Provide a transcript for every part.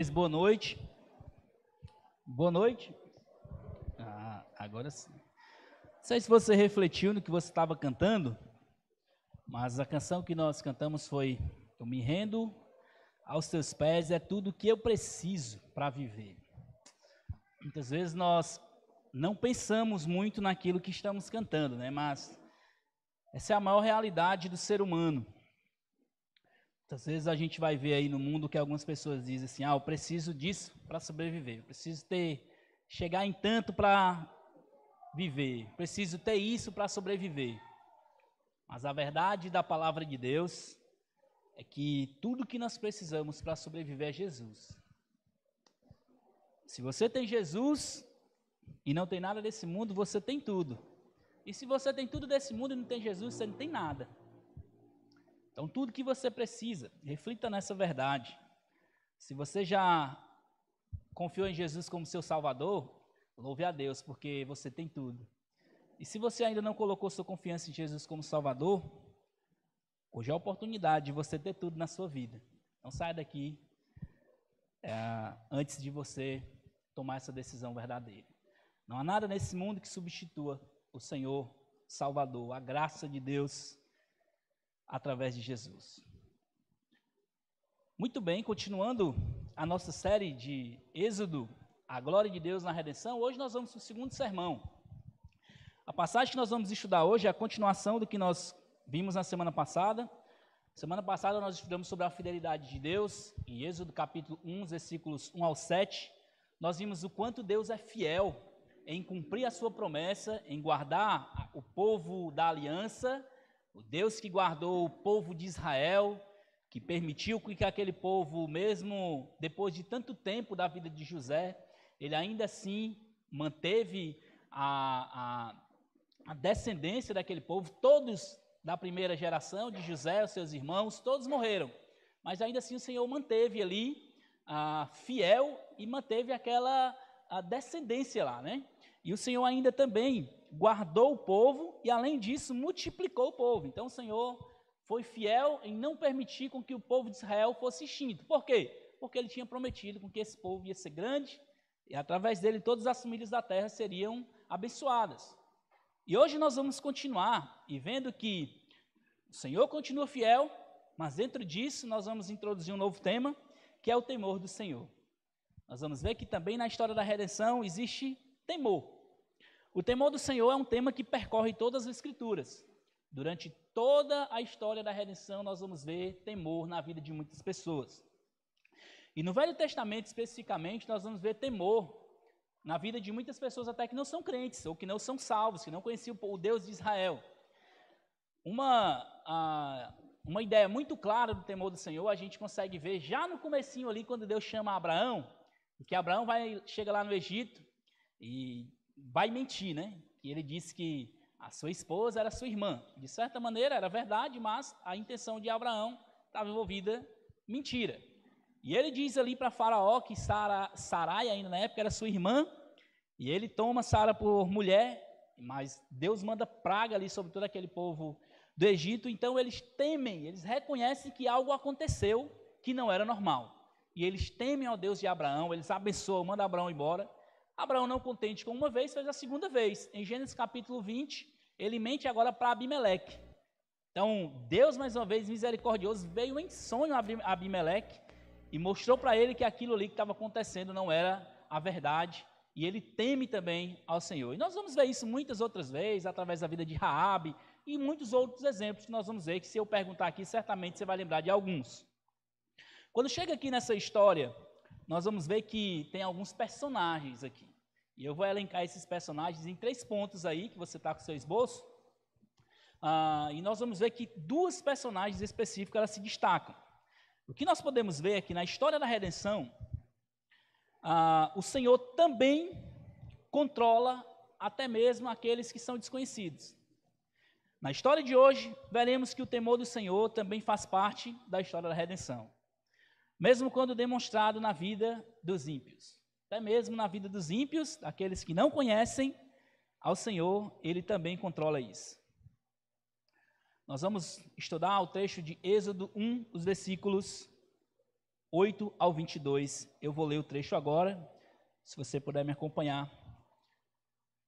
Boa noite. Boa noite. Agora sim. Não sei se você refletiu no que você estava cantando, mas a canção que nós cantamos foi: Eu me rendo aos teus pés, é tudo que eu preciso para viver. Muitas vezes nós não pensamos muito naquilo que estamos cantando, né? Mas essa é a maior realidade do ser humano. Muitas vezes a gente vai ver aí no mundo que algumas pessoas dizem assim: eu preciso disso para sobreviver, eu preciso chegar em tanto para viver, preciso ter isso para sobreviver. Mas a verdade da palavra de Deus é que tudo que nós precisamos para sobreviver é Jesus. Se você tem Jesus e não tem nada desse mundo, você tem tudo. E se você tem tudo desse mundo e não tem Jesus, você não tem nada. Então, tudo que você precisa, reflita nessa verdade. Se você já confiou em Jesus como seu Salvador, louve a Deus, porque você tem tudo. E se você ainda não colocou sua confiança em Jesus como Salvador, hoje é a oportunidade de você ter tudo na sua vida. Então, saia daqui antes de você tomar essa decisão verdadeira. Não há nada nesse mundo que substitua o Senhor Salvador, a graça de Deus através de Jesus. Muito bem, continuando a nossa série de Êxodo, a glória de Deus na redenção, hoje nós vamos para o segundo sermão. A passagem que nós vamos estudar hoje é a continuação do que nós vimos na semana passada. Semana passada nós estudamos sobre a fidelidade de Deus, em Êxodo capítulo 1, versículos 1 ao 7. Nós vimos o quanto Deus é fiel em cumprir a sua promessa, em guardar o povo da aliança, o Deus que guardou o povo de Israel, que permitiu que aquele povo, mesmo depois de tanto tempo da vida de José, ele ainda assim manteve a descendência daquele povo. Todos da primeira geração de José, os seus irmãos, todos morreram, mas ainda assim o Senhor manteve ali fiel e manteve aquela descendência lá, né? E o Senhor ainda também guardou o povo e, além disso, multiplicou o povo. Então o Senhor foi fiel em não permitir com que o povo de Israel fosse extinto. Por quê? Porque ele tinha prometido com que esse povo ia ser grande e, através dele, todas as famílias da terra seriam abençoadas. E hoje nós vamos continuar e vendo que o Senhor continua fiel, mas dentro disso nós vamos introduzir um novo tema, que é o temor do Senhor. Nós vamos ver que também na história da redenção existe temor. O temor do Senhor é um tema que percorre todas as Escrituras. Durante toda a história da redenção nós vamos ver temor na vida de muitas pessoas. E no Velho Testamento especificamente nós vamos ver temor na vida de muitas pessoas até que não são crentes, ou que não são salvos, que não conheciam o Deus de Israel. Uma ideia muito clara do temor do Senhor a gente consegue ver já no comecinho ali, quando Deus chama Abraão, que Abraão chega lá no Egito e vai mentir, né? E ele disse que a sua esposa era sua irmã. De certa maneira era verdade, mas a intenção de Abraão estava envolvida mentira. E ele diz ali para Faraó que Sarai ainda na época era sua irmã, e ele toma Sara por mulher, mas Deus manda praga ali sobre todo aquele povo do Egito. Então eles temem, eles reconhecem que algo aconteceu que não era normal. E eles temem ao Deus de Abraão, eles abençoam, mandam Abraão embora. Abraão, não contente com uma vez, fez a segunda vez. Em Gênesis capítulo 20, ele mente agora para Abimeleque. Então, Deus, mais uma vez, misericordioso, veio em sonho a Abimeleque e mostrou para ele que aquilo ali que estava acontecendo não era a verdade. E ele teme também ao Senhor. E nós vamos ver isso muitas outras vezes, através da vida de Raabe e muitos outros exemplos que nós vamos ver, que se eu perguntar aqui, certamente você vai lembrar de alguns. Quando chega aqui nessa história, nós vamos ver que tem alguns personagens aqui. E eu vou elencar esses personagens em 3 pontos aí, que você está com o seu esboço. E nós vamos ver que 2 personagens específicas elas se destacam. O que nós podemos ver aqui na história da redenção, o Senhor também controla até mesmo aqueles que são desconhecidos. Na história de hoje, veremos que o temor do Senhor também faz parte da história da redenção. Mesmo quando demonstrado na vida dos ímpios. Até mesmo na vida dos ímpios, aqueles que não conhecem ao Senhor, Ele também controla isso. Nós vamos estudar o trecho de Êxodo 1, os versículos 8 ao 22. Eu vou ler o trecho agora, se você puder me acompanhar.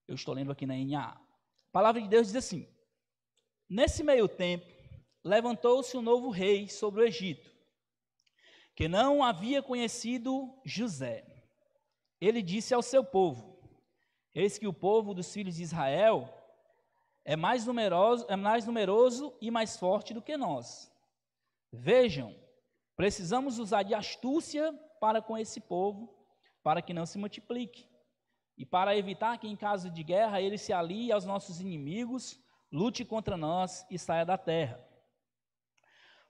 Eu estou lendo aqui na NAA. A palavra de Deus diz assim: nesse meio tempo, levantou-se um novo rei sobre o Egito, que não havia conhecido José. Ele disse ao seu povo: eis que o povo dos filhos de Israel é mais numeroso e mais forte do que nós. Vejam, precisamos usar de astúcia para com esse povo, para que não se multiplique, e para evitar que em caso de guerra ele se alie aos nossos inimigos, lute contra nós e saia da terra.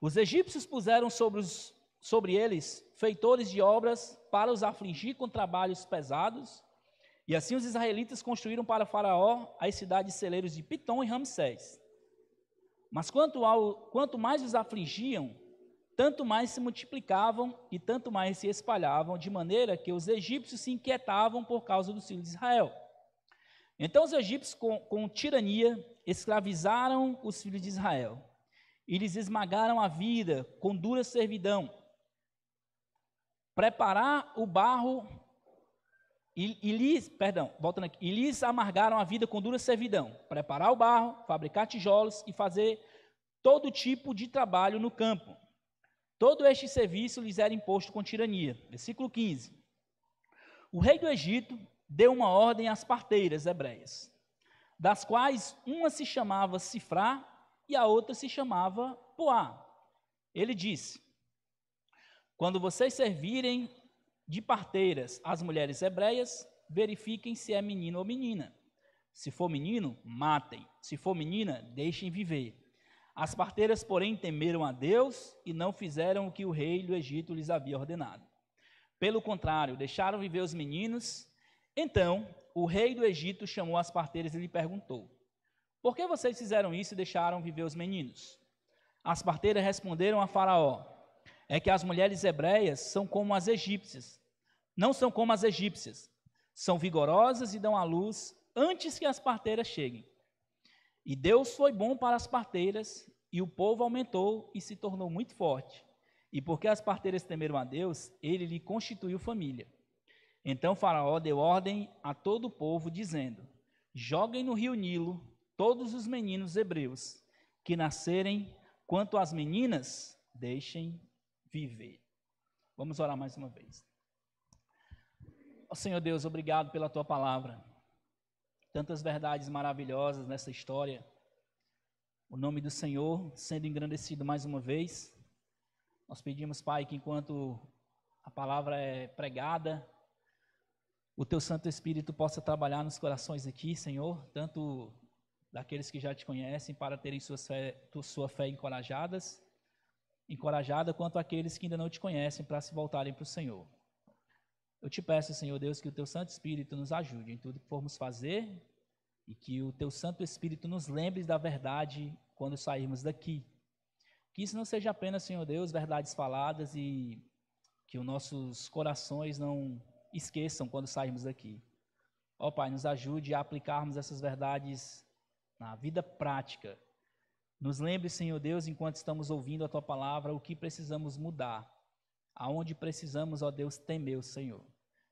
Os egípcios puseram sobre eles feitores de obras para os afligir com trabalhos pesados, e assim os israelitas construíram para Faraó as cidades celeiros de Pitom e Ramsés. Mas quanto mais os afligiam, tanto mais se multiplicavam e tanto mais se espalhavam, de maneira que os egípcios se inquietavam por causa dos filhos de Israel. Então os egípcios, com tirania, escravizaram os filhos de Israel e lhes esmagaram a vida com dura servidão. Preparar o barro e lhes amargaram a vida com dura servidão. Preparar o barro, fabricar tijolos e fazer todo tipo de trabalho no campo. Todo este serviço lhes era imposto com tirania. Versículo 15. O rei do Egito deu uma ordem às parteiras hebreias, das quais uma se chamava Sifrá e a outra se chamava Puá. Ele disse: quando vocês servirem de parteiras às mulheres hebreias, verifiquem se é menino ou menina. Se for menino, matem. Se for menina, deixem viver. As parteiras, porém, temeram a Deus e não fizeram o que o rei do Egito lhes havia ordenado. Pelo contrário, deixaram viver os meninos. Então, o rei do Egito chamou as parteiras e lhe perguntou: por que vocês fizeram isso e deixaram viver os meninos? As parteiras responderam a Faraó: é que as mulheres hebreias são como as egípcias. Não são como as egípcias. São vigorosas e dão à luz antes que as parteiras cheguem. E Deus foi bom para as parteiras, e o povo aumentou e se tornou muito forte. E porque as parteiras temeram a Deus, ele lhe constituiu família. Então Faraó deu ordem a todo o povo, dizendo: joguem no rio Nilo todos os meninos hebreus que nascerem, quanto às meninas, deixem viver. Vamos orar mais uma vez. Ó Senhor Deus, obrigado pela tua palavra. Tantas verdades maravilhosas nessa história. O nome do Senhor sendo engrandecido mais uma vez. Nós pedimos, Pai, que enquanto a palavra é pregada, o teu Santo Espírito possa trabalhar nos corações aqui, Senhor, tanto daqueles que já te conhecem, para terem sua fé encorajada, quanto aqueles que ainda não te conhecem, para se voltarem para o Senhor. Eu te peço, Senhor Deus, que o teu Santo Espírito nos ajude em tudo que formos fazer e que o teu Santo Espírito nos lembre da verdade quando sairmos daqui. Que isso não seja apenas, Senhor Deus, verdades faladas e que os nossos corações não esqueçam quando sairmos daqui. Ó Pai, nos ajude a aplicarmos essas verdades na vida prática. Nos lembre, Senhor Deus, enquanto estamos ouvindo a tua palavra, o que precisamos mudar. Aonde precisamos, ó Deus, temer o Senhor.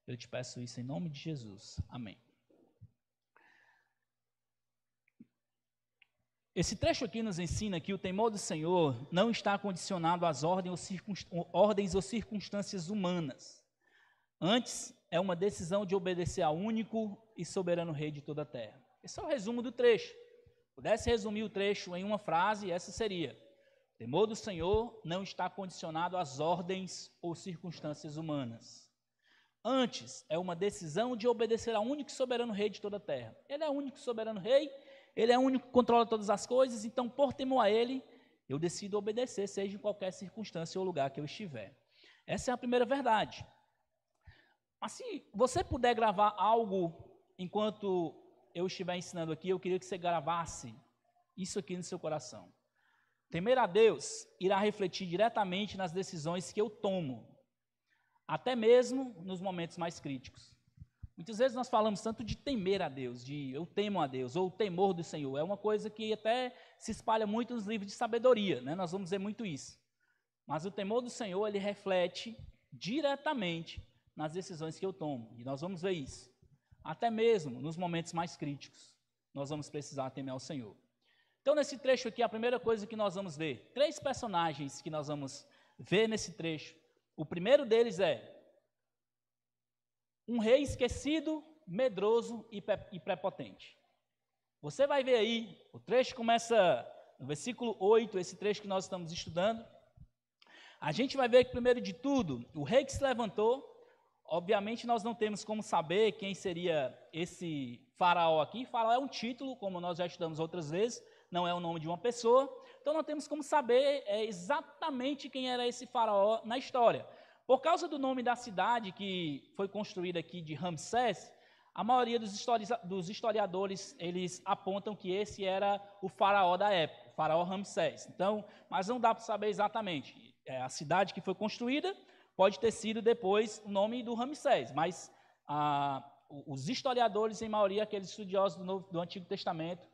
Eu te peço isso em nome de Jesus. Amém. Esse trecho aqui nos ensina que o temor do Senhor não está condicionado às ordens ou circunstâncias humanas. Antes, é uma decisão de obedecer ao único e soberano Rei de toda a terra. Esse é o resumo do trecho. Pudesse resumir o trecho em uma frase, essa seria: o temor do Senhor não está condicionado às ordens ou circunstâncias humanas. Antes, é uma decisão de obedecer ao único e soberano Rei de toda a terra. Ele é o único e soberano Rei, ele é o único que controla todas as coisas, então, por temor a ele, eu decido obedecer, seja em qualquer circunstância ou lugar que eu estiver. Essa é a primeira verdade. Mas se você puder gravar algo enquanto eu estiver ensinando aqui, eu queria que você gravasse isso aqui no seu coração. Temer a Deus irá refletir diretamente nas decisões que eu tomo, até mesmo nos momentos mais críticos. Muitas vezes nós falamos tanto de temer a Deus, de eu temo a Deus, ou o temor do Senhor. É uma coisa que até se espalha muito nos livros de sabedoria, né? Nós vamos ver muito isso. Mas o temor do Senhor, ele reflete diretamente nas decisões que eu tomo. E nós vamos ver isso. Até mesmo nos momentos mais críticos, nós vamos precisar temer ao Senhor. Então, nesse trecho aqui, a primeira coisa que nós vamos ver, 3 personagens que nós vamos ver nesse trecho. O primeiro deles é um rei esquecido, medroso e prepotente. Você vai ver aí, o trecho começa no versículo 8, esse trecho que nós estamos estudando. A gente vai ver que, primeiro de tudo, o rei que se levantou, obviamente nós não temos como saber quem seria esse faraó aqui. Faraó é um título, como nós já estudamos outras vezes, não é o nome de uma pessoa. Então não temos como saber exatamente quem era esse faraó na história. Por causa do nome da cidade que foi construída aqui de Ramsés, a maioria dos historiadores, eles apontam que esse era o faraó da época, o faraó Ramsés. Então, mas não dá para saber exatamente. A cidade que foi construída pode ter sido depois o nome do Ramsés, mas os historiadores, em maioria, aqueles estudiosos do Antigo Testamento,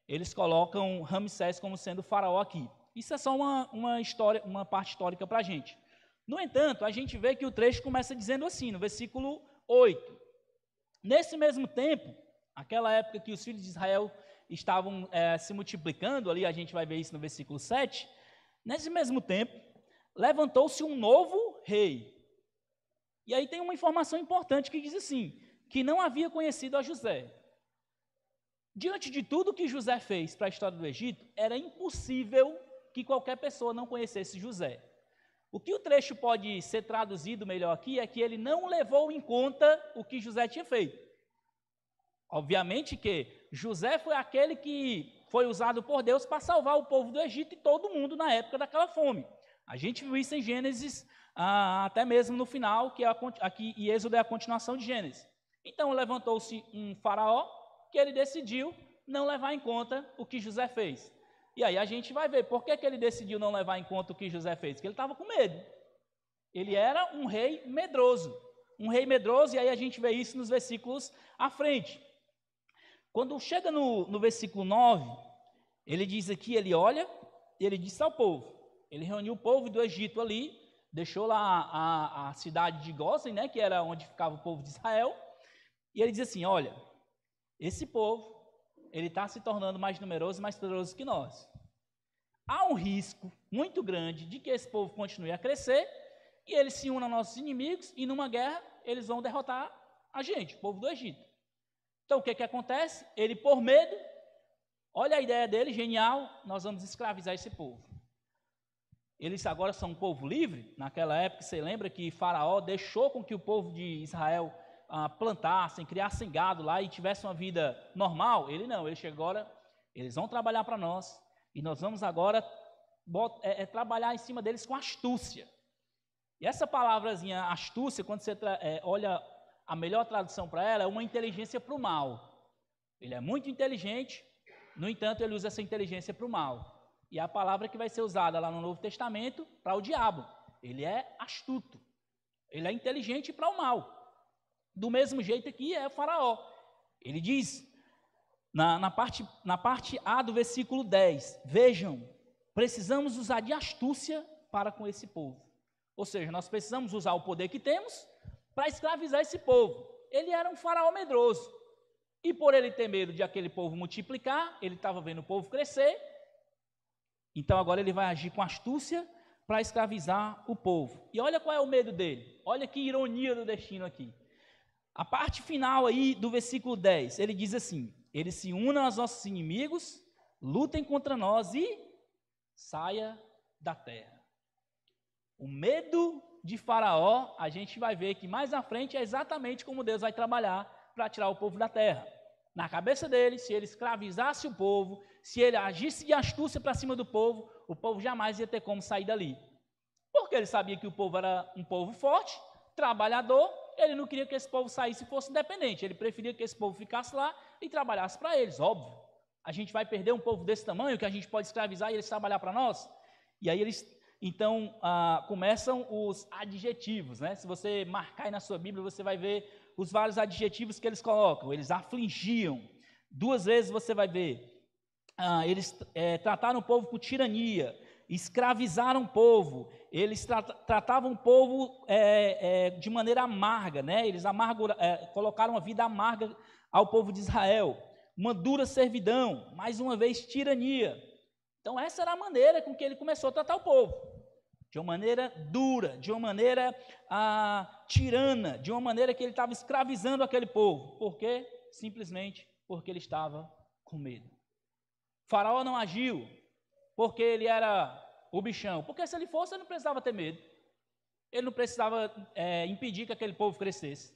eles colocam Ramsés como sendo o faraó aqui. Isso é só uma parte histórica para a gente. No entanto, a gente vê que o trecho começa dizendo assim, no versículo 8. Nesse mesmo tempo, aquela época que os filhos de Israel estavam se multiplicando, ali a gente vai ver isso no versículo 7, nesse mesmo tempo, levantou-se um novo rei. E aí tem uma informação importante que diz assim, que não havia conhecido a José. Diante de tudo que José fez para a história do Egito, era impossível que qualquer pessoa não conhecesse José. O que o trecho pode ser traduzido melhor aqui é que ele não levou em conta o que José tinha feito. Obviamente que José foi aquele que foi usado por Deus para salvar o povo do Egito e todo mundo na época daquela fome. A gente viu isso em Gênesis, até mesmo no final, que aqui em Êxodo é a continuação de Gênesis. Então levantou-se um faraó que ele decidiu não levar em conta o que José fez. E aí a gente vai ver por que ele decidiu não levar em conta o que José fez, porque ele estava com medo. Ele era um rei medroso. Um rei medroso, e aí a gente vê isso nos versículos à frente. Quando chega no versículo 9, ele diz aqui, ele olha, e ele disse ao povo. Ele reuniu o povo do Egito ali, deixou lá a cidade de Gósen, né, que era onde ficava o povo de Israel, e ele diz assim, olha, esse povo, ele está se tornando mais numeroso e mais poderoso que nós. Há um risco muito grande de que esse povo continue a crescer e eles se unam aos nossos inimigos e numa guerra eles vão derrotar a gente, o povo do Egito. Então o que acontece? Ele, por medo, olha a ideia dele, genial, nós vamos escravizar esse povo. Eles agora são um povo livre. Naquela época, você lembra que Faraó deixou com que o povo de Israel plantassem, criassem gado lá e tivessem uma vida normal? Ele não, ele chega agora, eles vão trabalhar para nós e nós vamos agora trabalhar em cima deles com astúcia. E essa palavrazinha astúcia, quando você olha a melhor tradução para ela, é uma inteligência para o mal. Ele é muito inteligente, no entanto, ele usa essa inteligência para o mal. E a palavra que vai ser usada lá no Novo Testamento para o diabo. Ele é astuto, ele é inteligente para o mal. Do mesmo jeito aqui é o Faraó. Ele diz, na parte A do versículo 10, vejam, precisamos usar de astúcia para com esse povo. Ou seja, nós precisamos usar o poder que temos para escravizar esse povo. Ele era um faraó medroso. E por ele ter medo de aquele povo multiplicar, ele estava vendo o povo crescer, então agora ele vai agir com astúcia para escravizar o povo. E olha qual é o medo dele. Olha que ironia do destino aqui. A parte final aí do versículo 10, ele diz assim, eles se unam aos nossos inimigos, lutem contra nós e saia da terra. O medo de Faraó, a gente vai ver que mais à frente é exatamente como Deus vai trabalhar para tirar o povo da terra. Na cabeça dele, se ele escravizasse o povo, se ele agisse de astúcia para cima do povo, o povo jamais ia ter como sair dali. Porque ele sabia que o povo era um povo forte, trabalhador, ele não queria que esse povo saísse e fosse independente, ele preferia que esse povo ficasse lá e trabalhasse para eles, óbvio. A gente vai perder um povo desse tamanho, que a gente pode escravizar e eles trabalhar para nós? E aí eles, então, começam os adjetivos, né? Se você marcar aí na sua Bíblia, você vai ver os vários adjetivos que eles colocam. Eles afligiam. 2 vezes você vai ver. Eles trataram o povo com tirania. escravizaram o povo, eles tratavam o povo de maneira amarga, né? Eles colocaram uma vida amarga ao povo de Israel, uma dura servidão, mais uma vez tirania. Então essa era a maneira com que ele começou a tratar o povo, de uma maneira dura, de uma maneira tirana, de uma maneira que ele estava escravizando aquele povo. Por quê? Simplesmente porque ele estava com medo. O faraó não agiu porque ele era o bichão, porque se ele fosse, ele não precisava ter medo, ele não precisava impedir que aquele povo crescesse,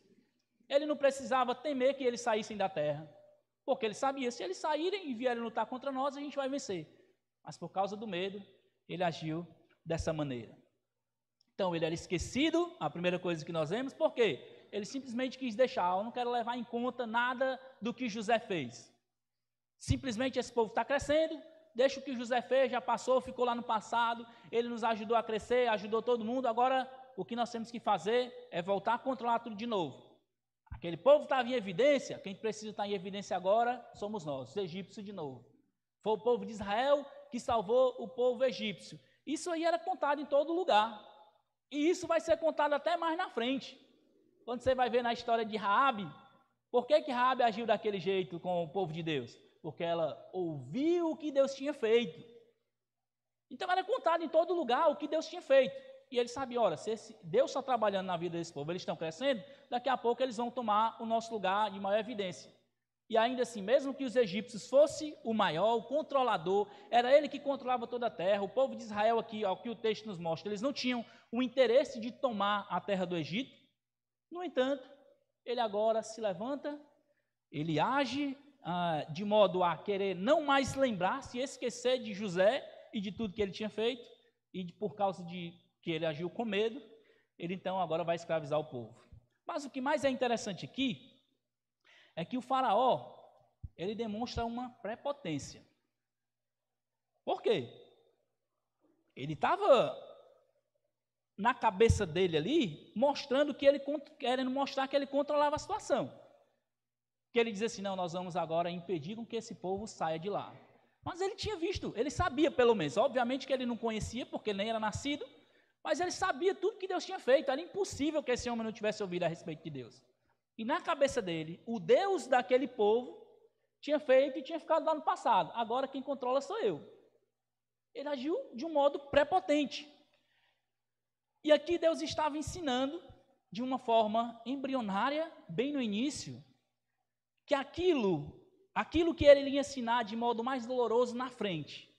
ele não precisava temer que eles saíssem da terra, porque ele sabia, se eles saírem e vierem lutar contra nós, a gente vai vencer. Mas por causa do medo, ele agiu dessa maneira. Então ele era esquecido, a primeira coisa que nós vemos, por quê? Ele simplesmente quis deixar, eu não quero levar em conta nada do que José fez. Simplesmente esse povo está crescendo, deixa o que José fez, já passou, ficou lá no passado, ele nos ajudou a crescer, ajudou todo mundo, agora o que nós temos que fazer é voltar a controlar tudo de novo. Aquele povo estava em evidência, quem precisa estar em evidência agora somos nós, os egípcios de novo. Foi o povo de Israel que salvou o povo egípcio. Isso aí era contado em todo lugar. E isso vai ser contado até mais na frente. Quando você vai ver na história de Raabe, por que Raabe agiu daquele jeito com o povo de Deus? Porque ela ouviu o que Deus tinha feito. Então era contado em todo lugar o que Deus tinha feito. E ele sabia, olha, se Deus está trabalhando na vida desse povo, eles estão crescendo, daqui a pouco eles vão tomar o nosso lugar de maior evidência. E ainda assim, mesmo que os egípcios fossem o maior, o controlador, era ele que controlava toda a terra, o povo de Israel aqui, ao que o texto nos mostra, eles não tinham o interesse de tomar a terra do Egito. No entanto, ele agora se levanta, ele age de modo a querer não mais lembrar, se esquecer de José e de tudo que ele tinha feito, e por causa de que ele agiu com medo, ele então agora vai escravizar o povo. Mas o que mais é interessante aqui é que o faraó, ele demonstra uma prepotência. Por quê? Ele estava na cabeça dele ali, querendo mostrar que ele controlava a situação. Que ele dizia assim, não, nós vamos agora impedir com que esse povo saia de lá. Mas ele tinha visto, ele sabia pelo menos, obviamente que ele não conhecia, porque ele nem era nascido, mas ele sabia tudo que Deus tinha feito, era impossível que esse homem não tivesse ouvido a respeito de Deus. E na cabeça dele, o Deus daquele povo tinha feito e tinha ficado lá no passado, agora quem controla sou eu. Ele agiu de um modo prepotente. E aqui Deus estava ensinando, de uma forma embrionária, bem no início, que aquilo que ele ia ensinar de modo mais doloroso na frente.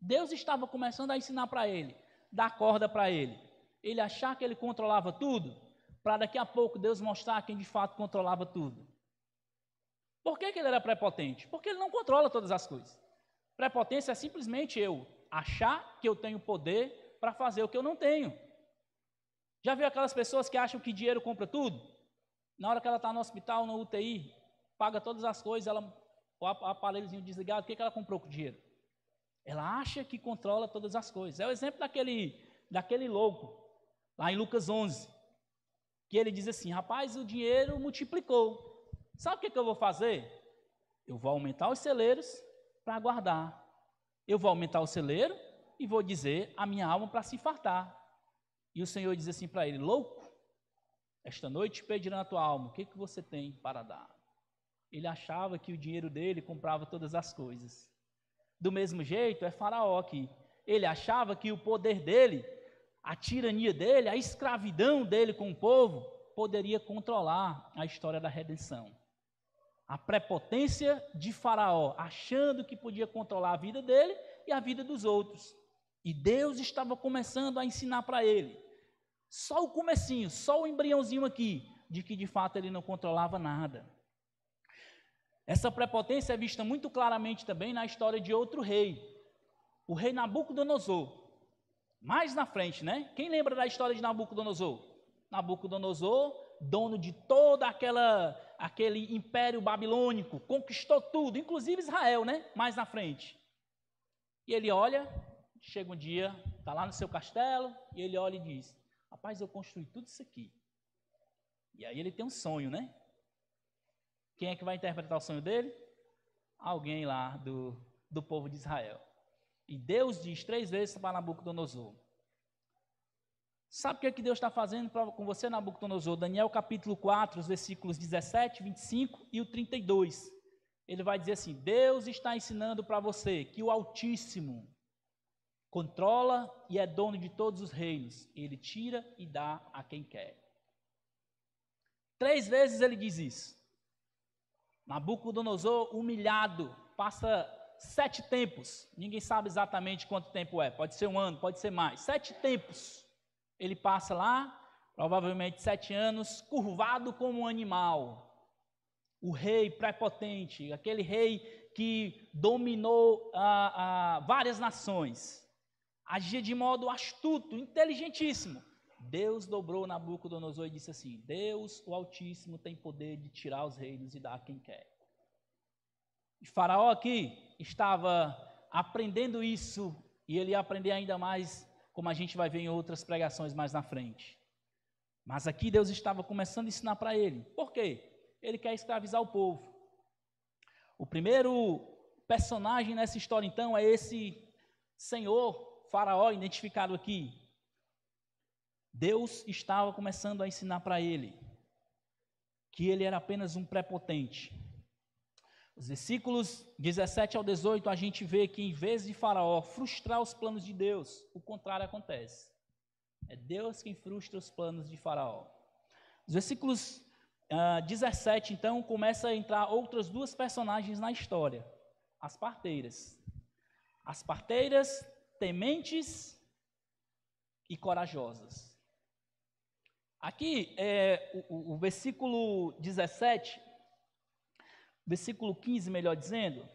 Deus estava começando a ensinar para ele, dar corda para ele. Ele achar que ele controlava tudo, para daqui a pouco Deus mostrar quem de fato controlava tudo. Por que ele era prepotente? Porque ele não controla todas as coisas. Prepotência é simplesmente eu achar que eu tenho poder para fazer o que eu não tenho. Já viu aquelas pessoas que acham que dinheiro compra tudo? Na hora que ela está no hospital, no UTI, paga todas as coisas, o aparelhozinho desligado, o que ela comprou com o dinheiro? Ela acha que controla todas as coisas. É o exemplo daquele louco, lá em Lucas 11, que ele diz assim, rapaz, o dinheiro multiplicou. Sabe o que eu vou fazer? Eu vou aumentar os celeiros para guardar. Eu vou aumentar o celeiro e vou dizer a minha alma para se fartar. E o Senhor diz assim para ele, louco, esta noite pedirão a tua alma, o que você tem para dar? Ele achava que o dinheiro dele comprava todas as coisas. Do mesmo jeito é Faraó aqui. Ele achava que o poder dele, a tirania dele, a escravidão dele com o povo, poderia controlar a história da redenção. A prepotência de Faraó, achando que podia controlar a vida dele e a vida dos outros. E Deus estava começando a ensinar para ele, só o comecinho, só o embriãozinho aqui, de que de fato ele não controlava nada. Essa prepotência é vista muito claramente também na história de outro rei, o rei Nabucodonosor. Mais na frente, né? Quem lembra da história de Nabucodonosor? Nabucodonosor, dono de todo aquele império babilônico, conquistou tudo, inclusive Israel, né? Mais na frente. E ele olha, chega um dia, está lá no seu castelo, e ele olha e diz, rapaz, eu construí tudo isso aqui. E aí ele tem um sonho, né? Quem é que vai interpretar o sonho dele? Alguém lá do povo de Israel. E Deus diz 3 vezes para Nabucodonosor. Sabe o que Deus está fazendo com você, Nabucodonosor? Daniel capítulo 4, os versículos 17, 25 e o 32. Ele vai dizer assim: Deus está ensinando para você que o Altíssimo controla e é dono de todos os reinos. Ele tira e dá a quem quer. 3 vezes ele diz isso. Nabucodonosor, humilhado, passa 7 tempos. Ninguém sabe exatamente quanto tempo é. Pode ser 1 ano, pode ser mais. 7 tempos. Ele passa lá, provavelmente 7 anos, curvado como um animal. O rei prepotente, aquele rei que dominou várias nações. Agia de modo astuto, inteligentíssimo. Deus dobrou Nabucodonosor e disse assim: Deus, o Altíssimo, tem poder de tirar os reinos e dar a quem quer. E Faraó aqui estava aprendendo isso, e ele ia aprender ainda mais, como a gente vai ver em outras pregações mais na frente. Mas aqui Deus estava começando a ensinar para ele. Por quê? Ele quer escravizar o povo. O primeiro personagem nessa história, então, é esse senhor Faraó, identificado aqui. Deus estava começando a ensinar para ele que ele era apenas um prepotente. Os versículos 17 ao 18, a gente vê que em vez de Faraó frustrar os planos de Deus, o contrário acontece. É Deus quem frustra os planos de Faraó. Os versículos 17, então, começa a entrar outras 2 personagens na história. As parteiras. As parteiras tementes e corajosas. Aqui, o versículo 17, versículo 15, melhor dizendo,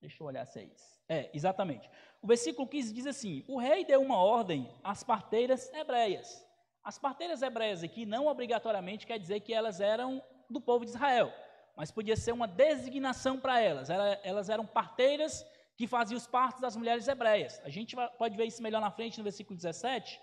deixa eu olhar se é isso. Exatamente. O versículo 15 diz assim: o rei deu uma ordem às parteiras hebreias. As parteiras hebreias aqui não obrigatoriamente quer dizer que elas eram do povo de Israel, mas podia ser uma designação para elas. Elas eram parteiras que faziam os partos das mulheres hebreias. A gente pode ver isso melhor na frente no versículo 17.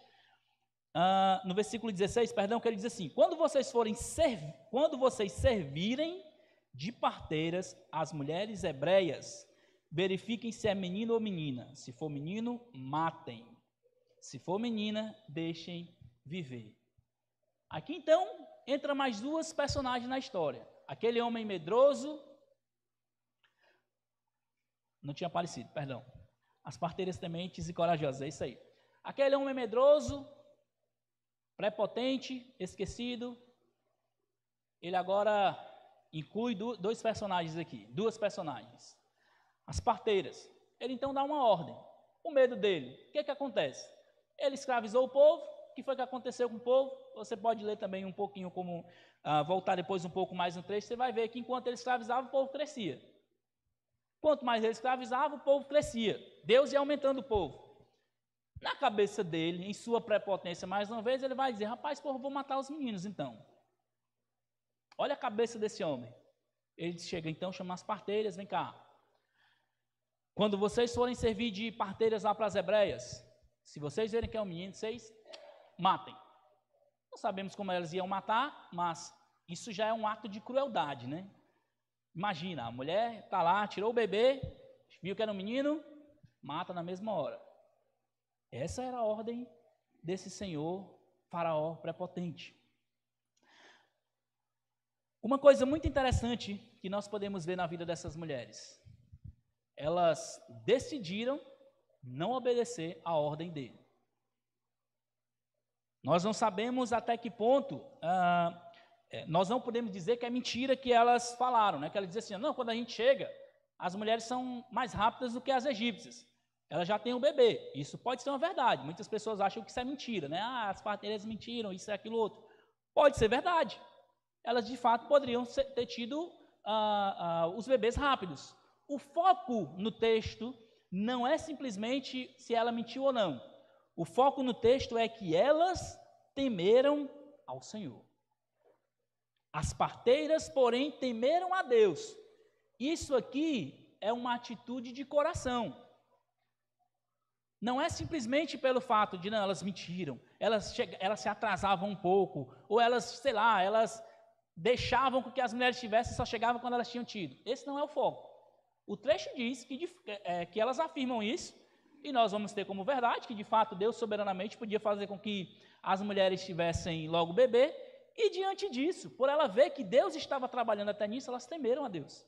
No versículo 16, perdão, que ele diz assim: quando vocês servirem de parteiras as mulheres hebreias, verifiquem se é menino ou menina. Se for menino, matem. Se for menina, deixem viver. Aqui então entra mais 2 personagens na história. Aquele homem medroso, não tinha aparecido, perdão. As parteiras tementes e corajosas, é isso aí. Aquele homem medroso, prepotente, esquecido, ele agora inclui 2 personagens aqui, 2 personagens. As parteiras. Ele então dá uma ordem. O medo dele, o que acontece? Ele escravizou o povo. O que foi que aconteceu com o povo? Você pode ler também um pouquinho, voltar depois um pouco mais no trecho, você vai ver que enquanto ele escravizava, o povo crescia. Quanto mais ele escravizava, o povo crescia. Deus ia aumentando o povo. Na cabeça dele, em sua prepotência, mais uma vez, ele vai dizer: rapaz, porra, vou matar os meninos então. Olha a cabeça desse homem. Ele chega então, chama as parteiras: vem cá. Quando vocês forem servir de parteiras lá para as hebreias, se vocês verem que é um menino, vocês matem. Não sabemos como elas iam matar, mas isso já é um ato de crueldade, né? Imagina, a mulher está lá, tirou o bebê, viu que era um menino, mata na mesma hora. Essa era a ordem desse senhor Faraó prepotente. Uma coisa muito interessante que nós podemos ver na vida dessas mulheres: elas decidiram não obedecer à ordem dele. Nós não sabemos até que ponto, nós não podemos dizer que é mentira que elas falaram, né? Que elas dizem assim: não, quando a gente chega, as mulheres são mais rápidas do que as egípcias. Elas já têm um bebê. Isso pode ser uma verdade. Muitas pessoas acham que isso é mentira, né? As parteiras mentiram, isso é aquilo outro. Pode ser verdade. Elas de fato poderiam ter tido os bebês rápidos. O foco no texto não é simplesmente se ela mentiu ou não. O foco no texto é que elas temeram ao Senhor. As parteiras, porém, temeram a Deus. Isso aqui é uma atitude de coração. Não é simplesmente pelo fato de, não, elas mentiram, elas se atrasavam um pouco, ou elas deixavam que as mulheres tivessem, só chegavam quando elas tinham tido. Esse não é o foco. O trecho diz que elas afirmam isso, E nós vamos ter como verdade que, de fato, Deus soberanamente podia fazer com que as mulheres tivessem logo bebê, e diante disso, por ela ver que Deus estava trabalhando até nisso, elas temeram a Deus.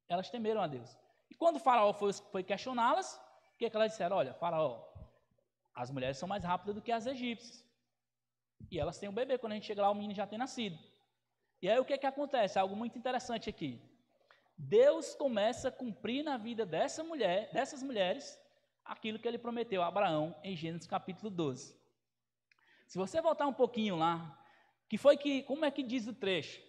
Elas temeram a Deus. E quando o faraó foi questioná-las, o que elas disseram? Olha, faraó, as mulheres são mais rápidas do que as egípcias. E elas têm um bebê, quando a gente chega lá, o menino já tem nascido. E aí o que acontece? Algo muito interessante aqui. Deus começa a cumprir na vida dessas mulheres, aquilo que ele prometeu a Abraão em Gênesis capítulo 12. Se você voltar um pouquinho lá, como é que diz o trecho?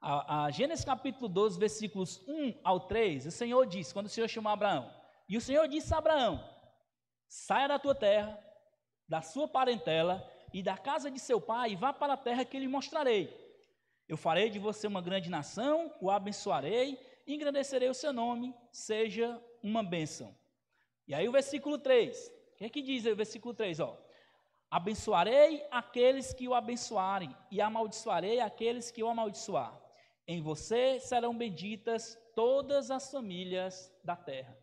A Gênesis capítulo 12, versículos 1 ao 3, o Senhor disse, quando o Senhor chamou Abraão, e o Senhor disse a Abraão, saia da tua terra, da sua parentela e da casa de seu pai e vá para a terra que lhe mostrarei. Eu farei de você uma grande nação, o abençoarei, engrandecerei o seu nome, seja uma bênção. E aí o versículo 3, o que diz aí o versículo 3? Abençoarei aqueles que o abençoarem e amaldiçoarei aqueles que o amaldiçoar. Em você serão benditas todas as famílias da terra.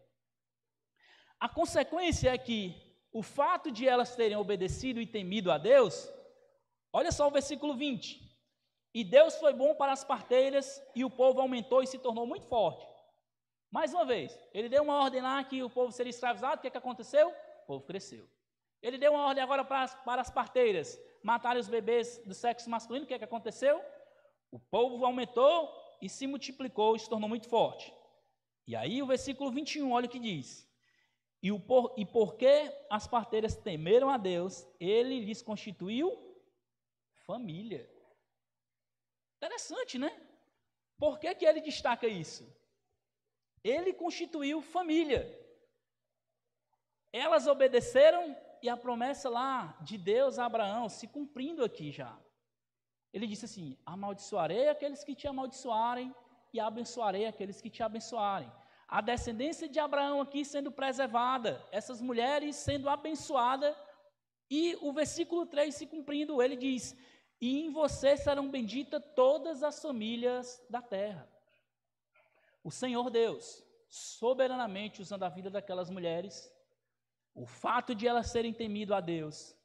A consequência é que o fato de elas terem obedecido e temido a Deus, olha só o versículo 20. E Deus foi bom para as parteiras e o povo aumentou e se tornou muito forte. Mais uma vez, ele deu uma ordem lá que o povo seria escravizado, o que aconteceu? O povo cresceu. Ele deu uma ordem agora para as parteiras matarem os bebês do sexo masculino, o que aconteceu? O povo aumentou e se multiplicou e se tornou muito forte. E aí o versículo 21, olha o que diz. E porque as parteiras temeram a Deus, ele lhes constituiu família. Interessante, né? Por que ele destaca isso? Ele constituiu família. Elas obedeceram e a promessa lá de Deus a Abraão se cumprindo aqui já. Ele disse assim, amaldiçoarei aqueles que te amaldiçoarem e abençoarei aqueles que te abençoarem. A descendência de Abraão aqui sendo preservada, essas mulheres sendo abençoadas, e o versículo 3 se cumprindo, ele diz, e em você serão benditas todas as famílias da terra. O Senhor Deus, soberanamente usando a vida daquelas mulheres, o fato de elas terem temido a Deus,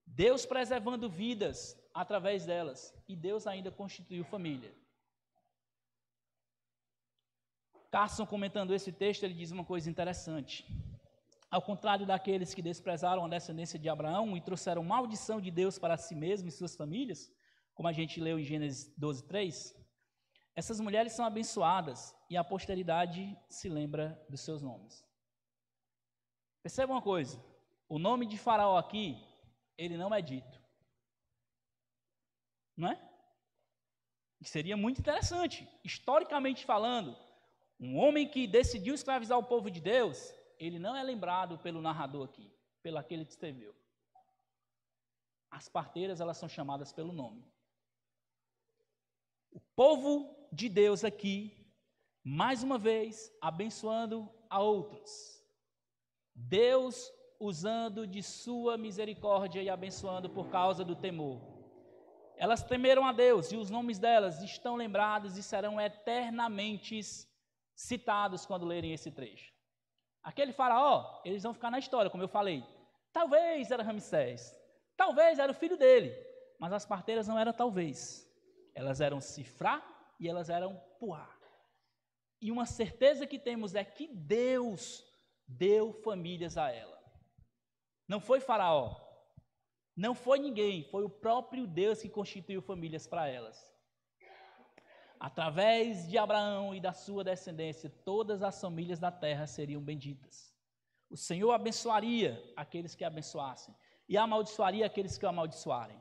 Deus preservando vidas através delas, e Deus ainda constituiu família. Carson, comentando esse texto, ele diz uma coisa interessante. Ao contrário daqueles que desprezaram a descendência de Abraão e trouxeram maldição de Deus para si mesmo e suas famílias, como a gente leu em Gênesis 12, 3, essas mulheres são abençoadas e a posteridade se lembra dos seus nomes. Perceba uma coisa, o nome de Faraó aqui, ele não é dito. Não é? Seria muito interessante, historicamente falando, um homem que decidiu escravizar o povo de Deus, ele não é lembrado pelo narrador aqui, pelo aquele que escreveu. As parteiras, elas são chamadas pelo nome. O povo de Deus aqui, mais uma vez, abençoando a outros. Deus usando de sua misericórdia e abençoando por causa do temor. Elas temeram a Deus e os nomes delas estão lembrados e serão eternamente citados quando lerem esse trecho. Aquele faraó, eles vão ficar na história, como eu falei. Talvez era Ramsés, talvez era o filho dele, mas as parteiras não eram talvez. Elas eram Sifrá e elas eram Puá. E uma certeza que temos é que Deus deu famílias a ela. Não foi Faraó, não foi ninguém, foi o próprio Deus que constituiu famílias para elas. Através de Abraão e da sua descendência, todas as famílias da terra seriam benditas. O Senhor abençoaria aqueles que abençoassem e amaldiçoaria aqueles que o amaldiçoarem.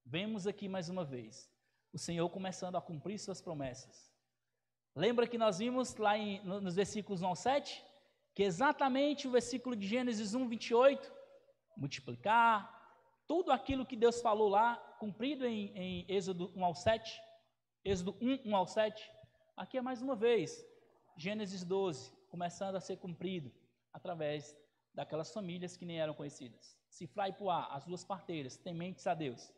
Vemos aqui mais uma vez, o Senhor começando a cumprir suas promessas. Lembra que nós vimos lá nos versículos 1 ao 7, que exatamente o versículo de Gênesis 1, 28, multiplicar, tudo aquilo que Deus falou lá, cumprido em Êxodo 1 ao 7, Êxodo 1, 1 ao 7, aqui é mais uma vez, Gênesis 12, começando a ser cumprido através daquelas famílias que nem eram conhecidas. Sifrá e Puá, as duas parteiras, tementes a Deus.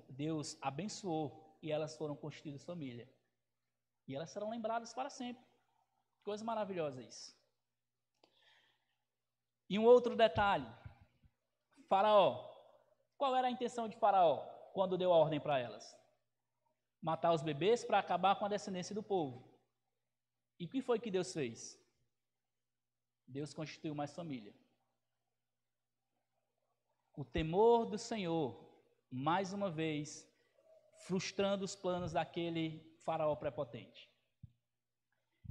Deus abençoou e elas foram constituídas família. E elas serão lembradas para sempre. Coisa maravilhosa isso. E um outro detalhe, Faraó. Qual era a intenção de Faraó quando deu a ordem para elas? Matar os bebês para acabar com a descendência do povo. E o que foi que Deus fez? Deus constituiu mais família. O temor do Senhor, mais uma vez, frustrando os planos daquele Faraó prepotente.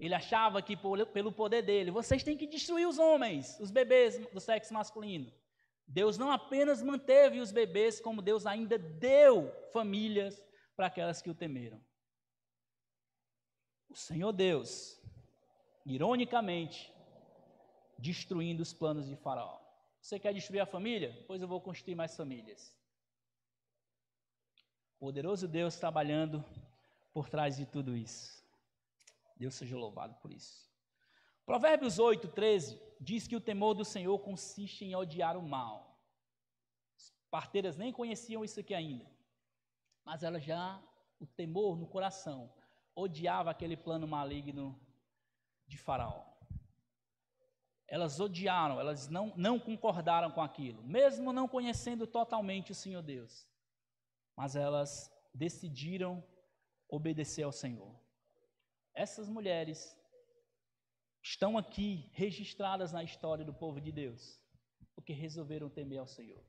Ele achava que pelo poder dele, vocês têm que destruir os homens, os bebês do sexo masculino. Deus não apenas manteve os bebês, como Deus ainda deu famílias para aquelas que o temeram. O Senhor Deus, ironicamente, destruindo os planos de Faraó. Você quer destruir a família? Pois eu vou construir mais famílias. Poderoso Deus trabalhando por trás de tudo isso. Deus seja louvado por isso. Provérbios 8:13 diz que o temor do Senhor consiste em odiar o mal. As parteiras nem conheciam isso aqui ainda, mas elas já, o temor no coração, odiava aquele plano maligno de Faraó. Elas odiaram, elas não concordaram com aquilo, mesmo não conhecendo totalmente o Senhor Deus. Mas elas decidiram obedecer ao Senhor. Essas mulheres estão aqui registradas na história do povo de Deus, porque resolveram temer ao Senhor.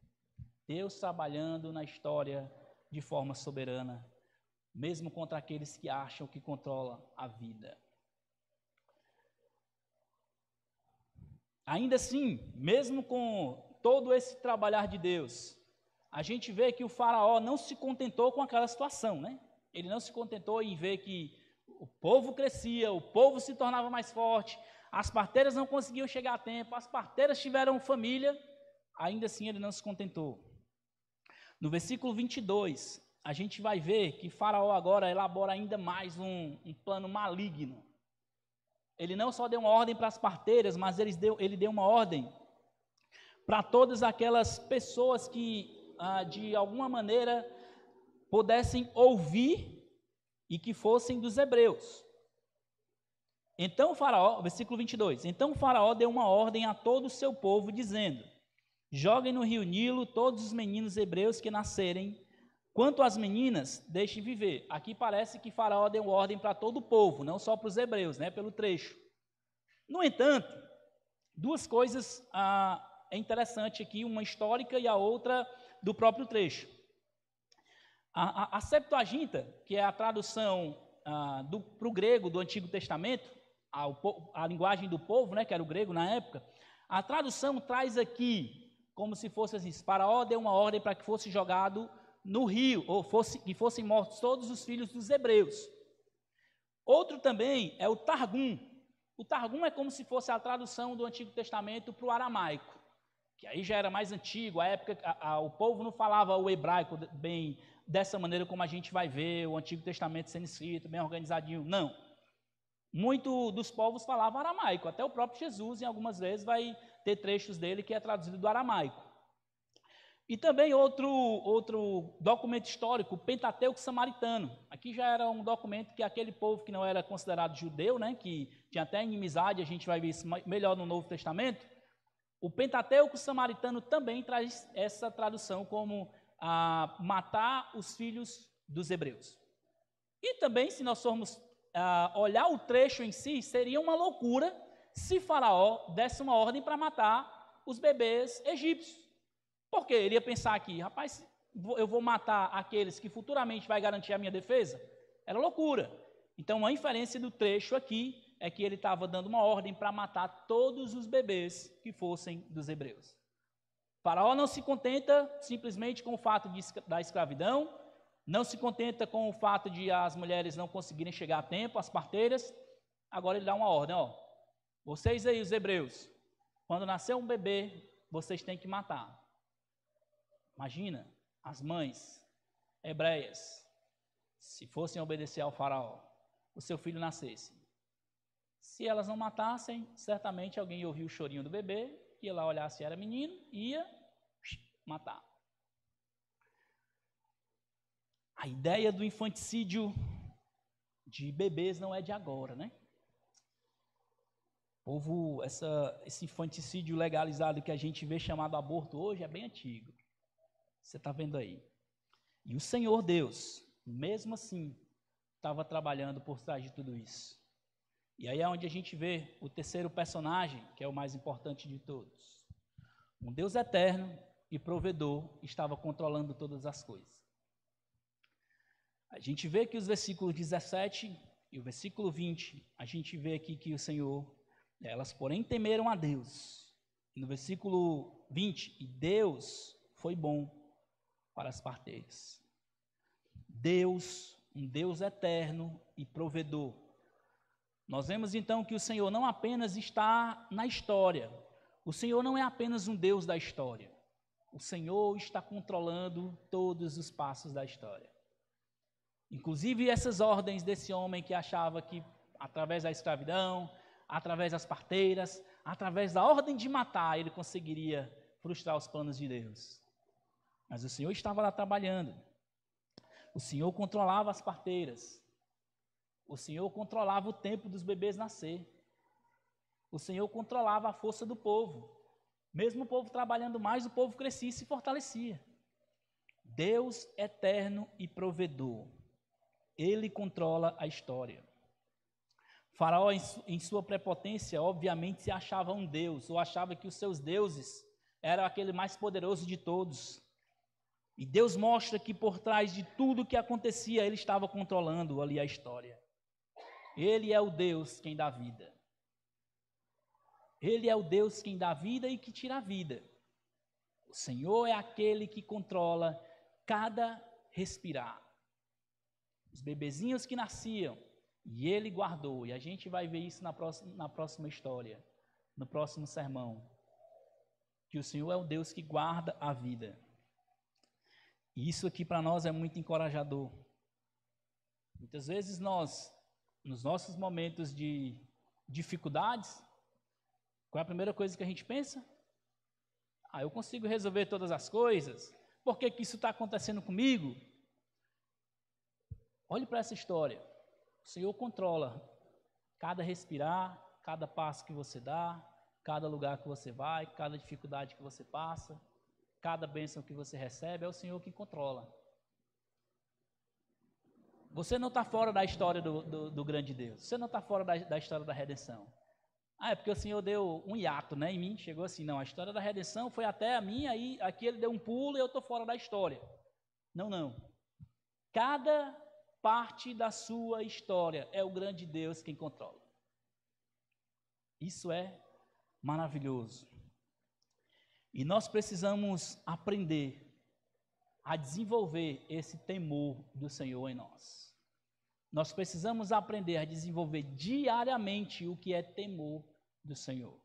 Deus trabalhando na história de forma soberana, mesmo contra aqueles que acham que controlam a vida. Ainda assim, mesmo com todo esse trabalhar de Deus, a gente vê que o Faraó não se contentou com aquela situação, né? Ele não se contentou em ver que o povo crescia, o povo se tornava mais forte, as parteiras não conseguiam chegar a tempo, as parteiras tiveram família, ainda assim ele não se contentou. No versículo 22, a gente vai ver que Faraó agora elabora ainda mais um plano maligno. Ele não só deu uma ordem para as parteiras, mas ele deu uma ordem para todas aquelas pessoas que, de alguma maneira, pudessem ouvir e que fossem dos hebreus. Então Faraó, versículo 22, então Faraó deu uma ordem a todo o seu povo, dizendo: joguem no rio Nilo todos os meninos hebreus que nascerem, quanto às meninas, deixem viver. Aqui parece que Faraó deu ordem para todo o povo, não só para os hebreus, né, pelo trecho. No entanto, duas coisas é interessante aqui, uma histórica e a outra do próprio trecho. A Septuaginta, que é a tradução para o grego do Antigo Testamento, a linguagem do povo, né, que era o grego na época, a tradução traz aqui, como se fosse assim, Faraó deu uma ordem para que fosse jogado no rio, ou que fossem mortos todos os filhos dos hebreus. Outro também é o Targum. O Targum é como se fosse a tradução do Antigo Testamento para o aramaico, que aí já era mais antigo, a época o povo não falava o hebraico bem dessa maneira como a gente vai ver o Antigo Testamento sendo escrito, bem organizadinho, não. Muito dos povos falavam aramaico, até o próprio Jesus, em algumas vezes, vai ter trechos dele que é traduzido do aramaico. E também outro documento histórico, o Pentateuco Samaritano. Aqui já era um documento que aquele povo que não era considerado judeu, né, que tinha até inimizade, a gente vai ver isso melhor no Novo Testamento. O Pentateuco Samaritano também traz essa tradução como matar os filhos dos hebreus. E também, se nós formos olhar o trecho em si, seria uma loucura se Faraó desse uma ordem para matar os bebês egípcios. Por quê? Ele ia pensar aqui, rapaz, eu vou matar aqueles que futuramente vai garantir a minha defesa? Era loucura. Então, a inferência do trecho aqui é que ele estava dando uma ordem para matar todos os bebês que fossem dos hebreus. Faraó não se contenta simplesmente com o fato da escravidão, não se contenta com o fato de as mulheres não conseguirem chegar a tempo, as parteiras. Agora ele dá uma ordem, vocês aí, os hebreus, quando nascer um bebê, vocês têm que matar. Imagina, as mães hebreias, se fossem obedecer ao faraó, o seu filho nascesse. Se elas não matassem, certamente alguém ia ouvir o chorinho do bebê, ia lá olhar se era menino, ia matar. A ideia do infanticídio de bebês não é de agora, né? Povo, esse infanticídio legalizado que a gente vê chamado aborto hoje é bem antigo. Você está vendo aí. E o Senhor Deus, mesmo assim, estava trabalhando por trás de tudo isso. E aí é onde a gente vê o terceiro personagem, que é o mais importante de todos. Um Deus eterno e provedor estava controlando todas as coisas. A gente vê que os versículos 17 e o versículo 20, a gente vê aqui que o Senhor, elas porém temeram a Deus. No versículo 20, e Deus foi bom para as parteiras. Deus, um Deus eterno e provedor. Nós vemos então que o Senhor não apenas está na história, o Senhor não é apenas um Deus da história, o Senhor está controlando todos os passos da história. Inclusive essas ordens desse homem que achava que através da escravidão, através das parteiras, através da ordem de matar, ele conseguiria frustrar os planos de Deus. Mas o Senhor estava lá trabalhando. O Senhor controlava as parteiras. O Senhor controlava o tempo dos bebês nascer. O Senhor controlava a força do povo. Mesmo o povo trabalhando mais, o povo crescia e se fortalecia. Deus eterno e provedor. Ele controla a história. Faraó, em sua prepotência, obviamente se achava um deus, ou achava que os seus deuses eram aquele mais poderoso de todos. E Deus mostra que por trás de tudo que acontecia, ele estava controlando ali a história. Ele é o Deus quem dá vida. Ele é o Deus quem dá vida e que tira a vida. O Senhor é aquele que controla cada respirar. Os bebezinhos que nasciam, e Ele guardou. E a gente vai ver isso na próxima história, no próximo sermão. Que o Senhor é o Deus que guarda a vida. E isso aqui para nós é muito encorajador. Muitas vezes nós, nos nossos momentos de dificuldades, qual é a primeira coisa que a gente pensa? Eu consigo resolver todas as coisas. Por que isso está acontecendo comigo? Olhe para essa história. O Senhor controla cada respirar, cada passo que você dá, cada lugar que você vai, cada dificuldade que você passa, cada bênção que você recebe, é o Senhor que controla. Você não está fora da história do grande Deus. Você não está fora da história da redenção. É porque o Senhor deu um hiato, né, em mim, chegou assim, não, a história da redenção foi até a minha, aí aqui ele deu um pulo e eu estou fora da história. Não. Cada parte da sua história é o grande Deus quem controla. Isso é maravilhoso. E nós precisamos aprender a desenvolver esse temor do Senhor em nós. Nós precisamos aprender a desenvolver diariamente o que é temor do Senhor.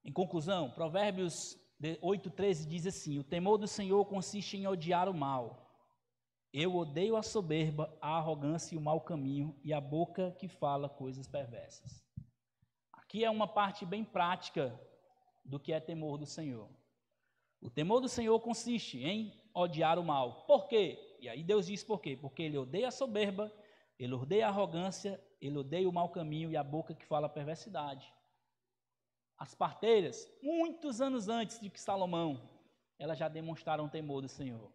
Em conclusão, Provérbios 8,13 diz assim: o temor do Senhor consiste em odiar o mal. Eu odeio a soberba, a arrogância e o mau caminho, e a boca que fala coisas perversas. Aqui é uma parte bem prática do que é temor do Senhor. O temor do Senhor consiste em odiar o mal. Por quê? E aí Deus diz por quê? Porque ele odeia a soberba, ele odeia a arrogância, ele odeia o mau caminho e a boca que fala perversidade. As parteiras, muitos anos antes de que Salomão, elas já demonstraram temor do Senhor.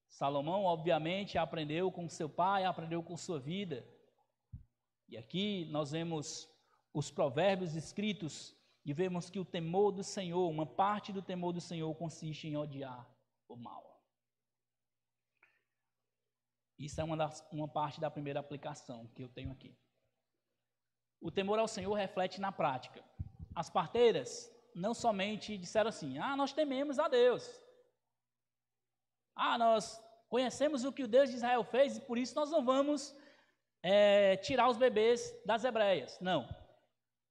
Salomão, obviamente, aprendeu com seu pai, aprendeu com sua vida. E aqui nós vemos os provérbios escritos e vemos que o temor do Senhor, uma parte do temor do Senhor consiste em odiar o mal. Isso é uma parte da primeira aplicação que eu tenho aqui. O temor ao Senhor reflete na prática. As parteiras não somente disseram assim: nós tememos a Deus. Nós conhecemos o que o Deus de Israel fez e por isso nós não vamos tirar os bebês das hebreias. Não.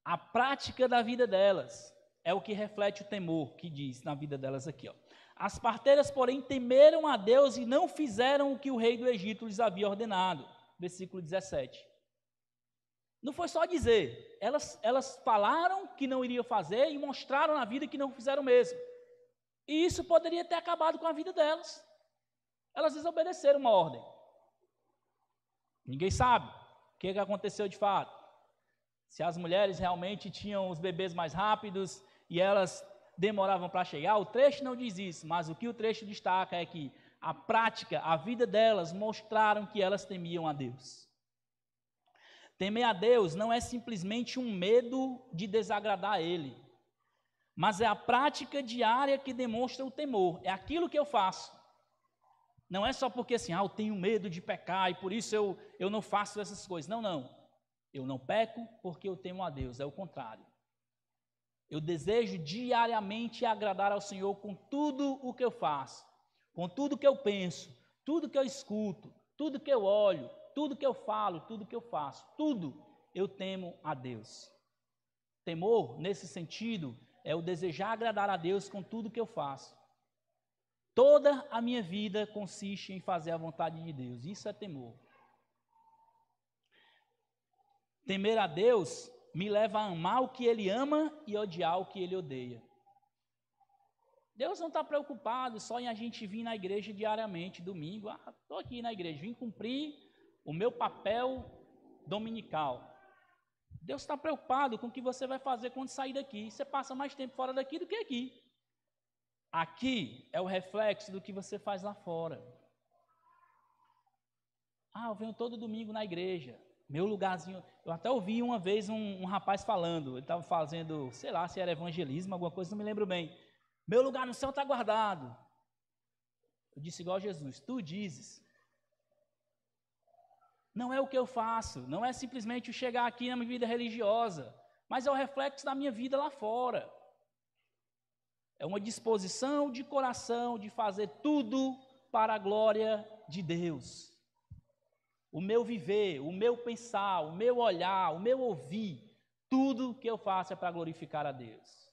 A prática da vida delas é o que reflete o temor que diz na vida delas aqui. As parteiras, porém, temeram a Deus e não fizeram o que o rei do Egito lhes havia ordenado. Versículo 17. Não foi só dizer, elas falaram que não iriam fazer e mostraram na vida que não fizeram mesmo. E isso poderia ter acabado com a vida delas. Elas desobedeceram uma ordem. Ninguém sabe. que aconteceu de fato? Se as mulheres realmente tinham os bebês mais rápidos e elas demoravam para chegar, o trecho não diz isso, mas o que o trecho destaca é que a prática, a vida delas mostraram que elas temiam a Deus. Temer a Deus não é simplesmente um medo de desagradar a Ele, mas é a prática diária que demonstra o temor, é aquilo que eu faço. Não é só porque assim, eu tenho medo de pecar e por isso eu não faço essas coisas. Não, não. Eu não peco porque eu temo a Deus, é o contrário. Eu desejo diariamente agradar ao Senhor com tudo o que eu faço, com tudo que eu penso, tudo que eu escuto, tudo que eu olho, tudo que eu falo, tudo que eu faço, tudo eu temo a Deus. Temor, nesse sentido, é o desejar agradar a Deus com tudo que eu faço. Toda a minha vida consiste em fazer a vontade de Deus, isso é temor. Temer a Deus me leva a amar o que Ele ama e odiar o que Ele odeia. Deus não está preocupado só em a gente vir na igreja diariamente, domingo. Estou aqui na igreja, vim cumprir o meu papel dominical. Deus está preocupado com o que você vai fazer quando sair daqui. Você passa mais tempo fora daqui do que aqui. Aqui é o reflexo do que você faz lá fora. Eu venho todo domingo na igreja. Meu lugarzinho, eu até ouvi uma vez um rapaz falando, ele estava fazendo, sei lá, se era evangelismo, alguma coisa, não me lembro bem. Meu lugar no céu está guardado. Eu disse igual a Jesus, tu dizes. Não é o que eu faço, não é simplesmente o chegar aqui na minha vida religiosa, mas é o reflexo da minha vida lá fora. É uma disposição de coração de fazer tudo para a glória de Deus. O meu viver, o meu pensar, o meu olhar, o meu ouvir, tudo que eu faço é para glorificar a Deus.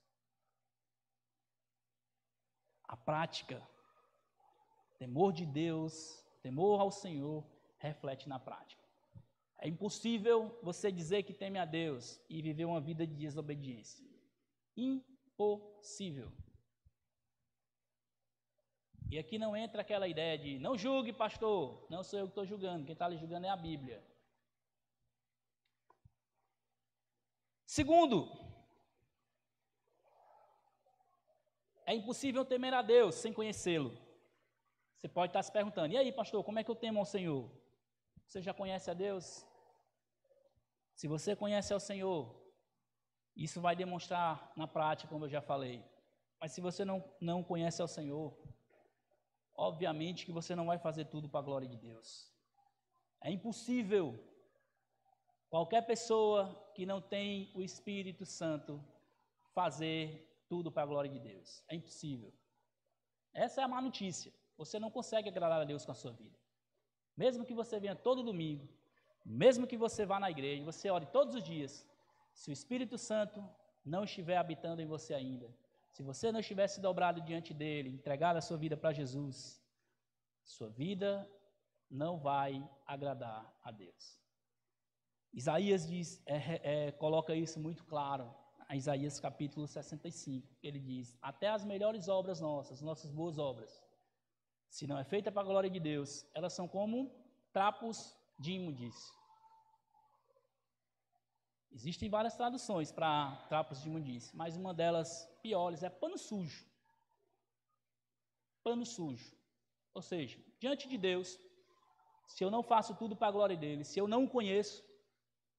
A prática, temor de Deus, temor ao Senhor, reflete na prática. É impossível você dizer que teme a Deus e viver uma vida de desobediência. Impossível. E aqui não entra aquela ideia de, não julgue, pastor, não sou eu que estou julgando, quem está ali julgando é a Bíblia. Segundo, é impossível temer a Deus sem conhecê-lo. Você pode estar se perguntando, e aí, pastor, como é que eu temo ao Senhor? Você já conhece a Deus? Se você conhece ao Senhor, isso vai demonstrar na prática, como eu já falei. Mas se você não conhece ao Senhor, obviamente que você não vai fazer tudo para a glória de Deus. É impossível qualquer pessoa que não tem o Espírito Santo fazer tudo para a glória de Deus. É impossível. Essa é a má notícia. Você não consegue agradar a Deus com a sua vida. Mesmo que você venha todo domingo, mesmo que você vá na igreja, você ore todos os dias, se o Espírito Santo não estiver habitando em você ainda, se você não estiver se dobrado diante dele, entregado a sua vida para Jesus, sua vida não vai agradar a Deus. Isaías coloca isso muito claro, em Isaías capítulo 65, ele diz, até as melhores obras nossas boas obras, se não é feita para a glória de Deus, elas são como trapos de imundície. Existem várias traduções para trapos de imundície, mas uma delas piores é pano sujo. Pano sujo. Ou seja, diante de Deus, se eu não faço tudo para a glória dele, se eu não o conheço,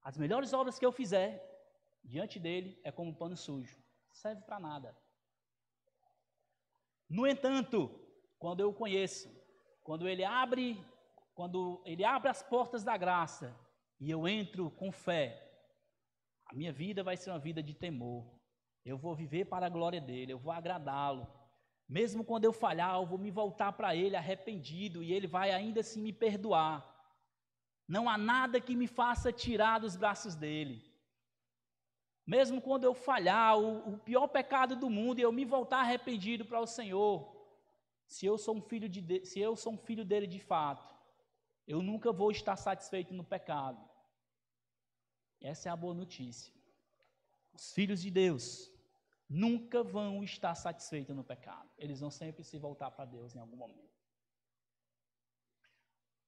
as melhores obras que eu fizer, diante dele é como pano sujo. Não serve para nada. No entanto, quando eu o conheço, quando ele abre as portas da graça e eu entro com fé, a minha vida vai ser uma vida de temor. Eu vou viver para a glória dele, eu vou agradá-lo. Mesmo quando eu falhar, eu vou me voltar para ele arrependido e ele vai ainda assim me perdoar. Não há nada que me faça tirar dos braços dele. Mesmo quando eu falhar, o pior pecado do mundo, e eu me voltar arrependido para o Senhor, se eu sou um filho dele de fato, eu nunca vou estar satisfeito no pecado. Essa é a boa notícia. Os filhos de Deus nunca vão estar satisfeitos no pecado. Eles vão sempre se voltar para Deus em algum momento.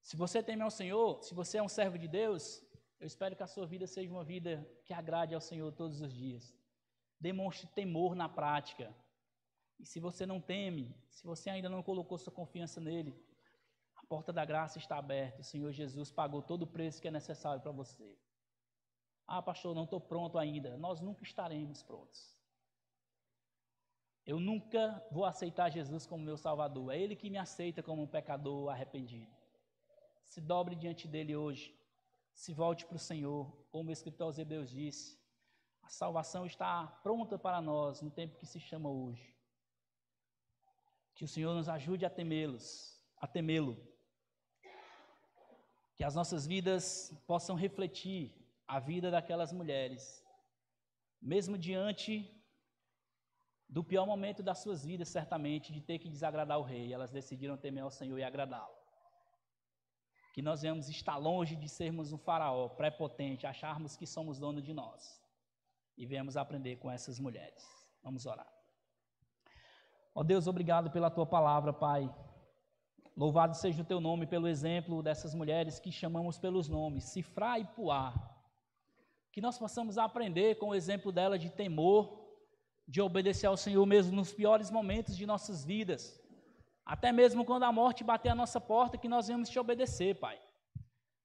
Se você teme ao Senhor, se você é um servo de Deus, Eu espero que a sua vida seja uma vida que agrade ao Senhor todos os dias. Demonstre temor na prática. E se você não teme, se você ainda não colocou sua confiança nele, a porta da graça está aberta. O Senhor Jesus pagou todo o preço que é necessário para você. Ah, pastor, não estou pronto ainda. Nós nunca estaremos prontos. Eu nunca vou aceitar Jesus como meu Salvador. É Ele que me aceita como um pecador arrependido. Se dobre diante dele hoje. Se volte para o Senhor. Como o escritor aos Hebreus disse, a salvação está pronta para nós no tempo que se chama hoje. Que o Senhor nos ajude a temê-lo. Que as nossas vidas possam refletir a vida daquelas mulheres. Mesmo diante do pior momento das suas vidas, certamente, de ter que desagradar o rei, elas decidiram temer ao Senhor e agradá-lo. Que nós venhamos estar longe de sermos um faraó prepotente, acharmos que somos dono de nós. E venhamos aprender com essas mulheres. Vamos orar. Ó Deus, obrigado pela tua palavra, Pai. Louvado seja o teu nome pelo exemplo dessas mulheres que chamamos pelos nomes, Sifrá e Puá. Que nós possamos aprender com o exemplo dela de temor, de obedecer ao Senhor mesmo nos piores momentos de nossas vidas. Até mesmo quando a morte bater a nossa porta, que nós venhamos te obedecer, Pai.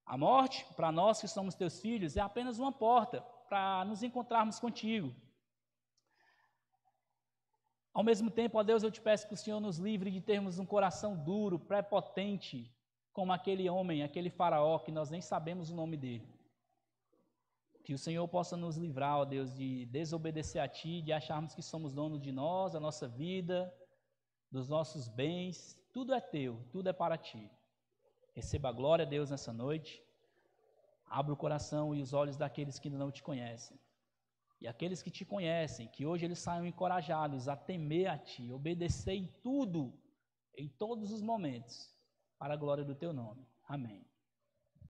A morte, para nós que somos teus filhos, é apenas uma porta para nos encontrarmos contigo. Ao mesmo tempo, ó Deus, eu te peço que o Senhor nos livre de termos um coração duro, prepotente, como aquele homem, aquele faraó, que nós nem sabemos o nome dele. Que o Senhor possa nos livrar, ó Deus, de desobedecer a Ti, de acharmos que somos donos de nós, da nossa vida, dos nossos bens. Tudo é Teu, tudo é para Ti. Receba a glória, Deus, nessa noite. Abra o coração e os olhos daqueles que ainda não Te conhecem. E aqueles que Te conhecem, que hoje eles saiam encorajados a temer a Ti, obedecer em tudo, em todos os momentos, para a glória do Teu nome. Amém.